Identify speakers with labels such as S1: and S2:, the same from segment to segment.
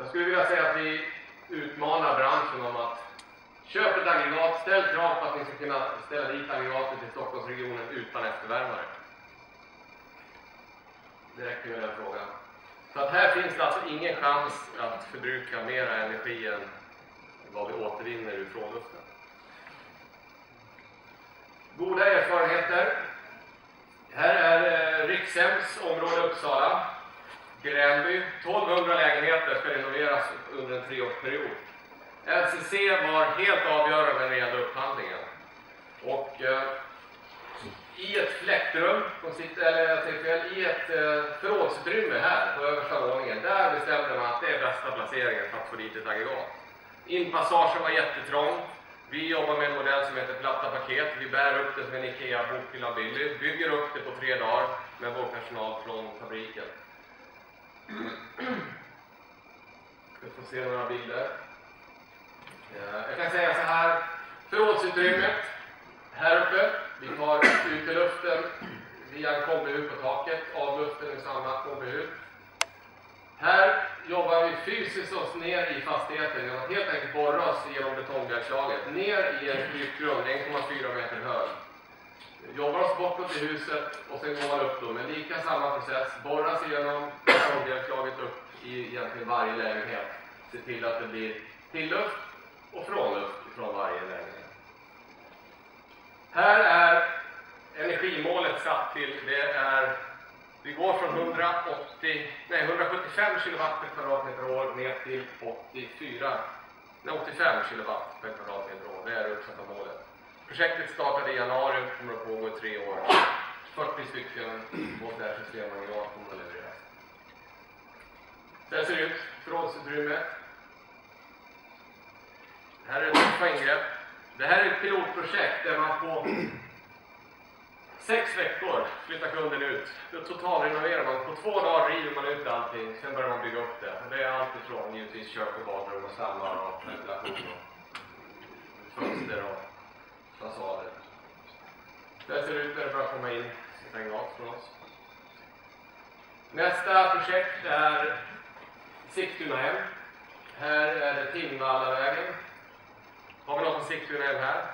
S1: Jag skulle vilja säga att vi utmanar branschen om att köpa ett aggregat, ställ krav på att ni ska kunna ställa dit aggregatet i Stockholmsregionen utan eftervärmare. Det räcker med den frågan. Så att här finns det alltså ingen chans att förbruka mer energi än vad vi återvinner ur frånluften. Goda erfarenheter. Här är Rikshems område Uppsala. Gränby. 1200 lägenheter ska renoveras under en 3-årsperiod. LCC var helt avgörande när det gällde upphandlingen. Och i ett fläktrum, i ett förrådsutrymme här på översta våningen, där bestämde man att det är bästa placeringen för att få dit ett aggregat. Inpassagen var jättetrång. Vi jobbar med en modell som heter platta paket. Vi bär upp det som en IKEA-bokhylla billig. Bygger upp det på 3 dagar med vår personal från fabriken. Vi får se några bilder. Jag kan säga så här. Förrådsutrymmet här uppe. Vi tar ut i luften via en kombihud på taket. Avluften i samma kombihud. Här jobbar vi fysiskt oss ner i fastigheten genom att helt enkelt borra oss genom betongbjälkslaget. Ner i en krypgrund 1,4 meter hög. Jobbar oss bortåt i huset och sen går man upp då. Men lika samma process. Borras genom betongbjälkslaget upp i egentligen varje lägenhet. Se till att det blir tilluft och frånluft från varje lägenhet. Här är energimålet satt till, vi går från 175 kW per kvadratmeter år ner till 85 kW per kvadratmeter år. Det är det uppsatta målet. Projektet startade i januari och kommer att pågå i 3 år. 40 stycken systemaggregat kommer att levereras. Så här ser det ut, förrådsutrymme. Här är ett ingrepp. Det här är ett pilotprojekt där man på 6 veckor flyttar kunden ut. Då totalrenoverar man. På 2 dagar river man ut allting. Sen börjar man bygga upp det. Och det är allt ifrån givetvis kök och badrum och stammar och ventilation och fönster och fasader. Så här ser det ut när det börjar komma in ett aggregat från oss. Nästa projekt är Sigtunahem. Här är det Timvallavägen. Har vi något från Sigtunahem här?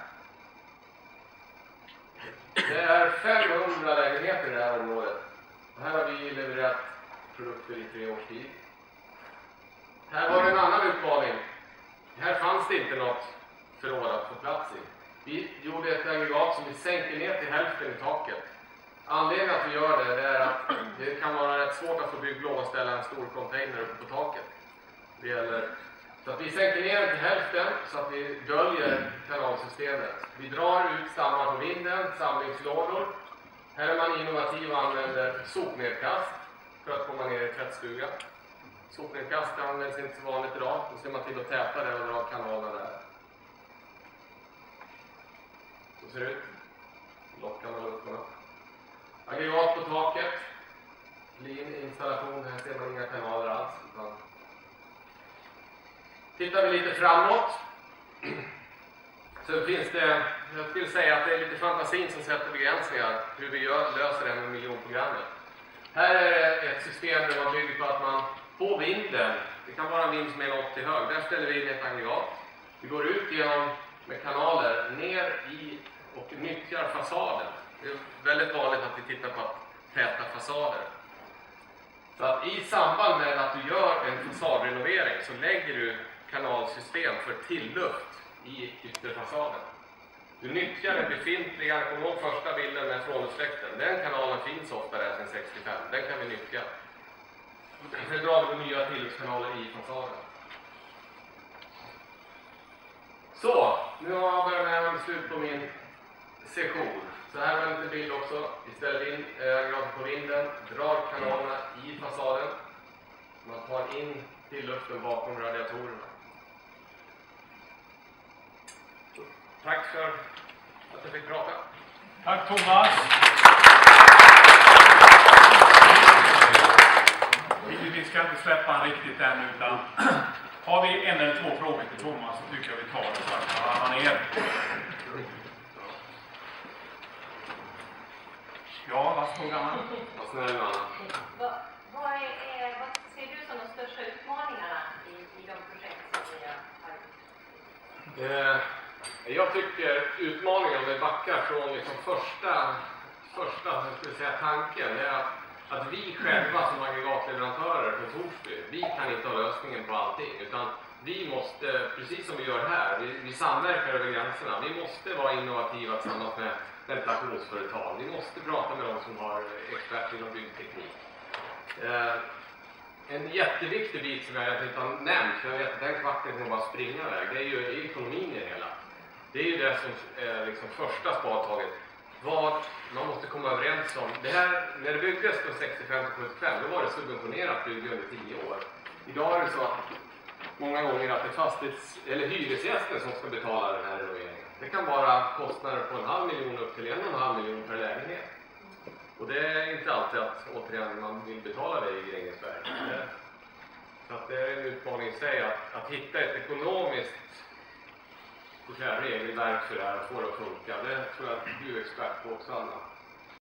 S1: Det är 500 lägenheter i det här området. Och här har vi levererat produkter i 3 års tid. Här var det en annan utmaning. Här fanns det inte något förråd att få plats i. Vi gjorde ett aggregat som vi sänkte ner till hälften i taket. Anledningen att vi gör det är att det kan vara rätt svårt att få bygglov och ställa en stor container uppe på taket. Det gäller. Så att vi sänker ner den till hälften så att vi döljer kanalsystemet. Vi drar ut stammar på vinden, samlingslådor. Här är man innovativ och använder sopnedkast för att komma ner i tvättstugan. Sopnedkast används inte så vanligt idag. Då ser man till att täta det och dra kanalerna där. Så ser det ut. Lockar man luckorna. Aggregat på taket. Lean installation. Här ser man inga kanaler alls. Tittar vi lite framåt så finns det, jag skulle säga att det är lite fantasin som sätter begränsningar hur vi löser det här med miljonprogrammet. Här är det ett system där man bygger på att man på vinden, det kan vara en vind som är 80 hög, där ställer vi in ett aggregat. Vi går ut genom med kanaler ner i och nyttjar fasaden. Det är väldigt vanligt att vi tittar på att täta fasader. Så att i samband med att du gör en fasadrenovering så lägger du kanalsystem för tilluft i ytterfasaden. Du nyttjar den befintliga, kom ihåg första bilden med frånluftsfläkten. Den kanalen finns ofta där sedan 65. Den kan vi nyttja. Sen drar vi nya tillluftskanaler i fasaden. Så, nu har jag börjat närma slut på min session. Så här var en liten bild också. Vi ställer in aggregatet på vinden, drar kanalerna i fasaden. Man tar in tilluften bakom radiatorerna. Tack för att jag fick prata.
S2: Tack Thomas. Vi ska inte släppa han riktigt än, utan har vi 1 eller 2 frågor till Thomas så tycker jag vi tar det så att han är. Ja, vad frågar han?
S1: Vad snäll Anna.
S3: Vad ser du som de största utmaningarna i
S1: Jag tycker utmaningen, om vi backar från liksom första ska vi säga, tanken, är att vi själva som aggregatleverantörer på Torsby, vi kan inte ha lösningen på allting, utan vi måste, precis som vi gör här, vi samverkar över gränserna. Vi måste vara innovativa tillsammans med ventilationsföretag. Vi måste prata med de som har experter inom byggteknik. En jätteviktig bit som jag inte har nämnt, för jag vet att den kvarten kommer bara springa iväg, det är ju ekonomin i det hela. Det är ju det som är liksom första spadtaget. Vad man måste komma överens om. Det här, när det byggdes från 65 till 75, då var det subventionerat bygge under 10 år. Idag är det så att många gånger att det är hyresgäster som ska betala den här renoveringen. Det kan vara kostnader på 500 000 upp till 1,5 miljoner per lägenhet. Och det är inte alltid att återigen man vill betala det i Grängesberg. Så att det är en utmaning i sig att hitta ett ekonomiskt regelverk för det här och få det att funka. Det tror jag att du är expert på också, Anna.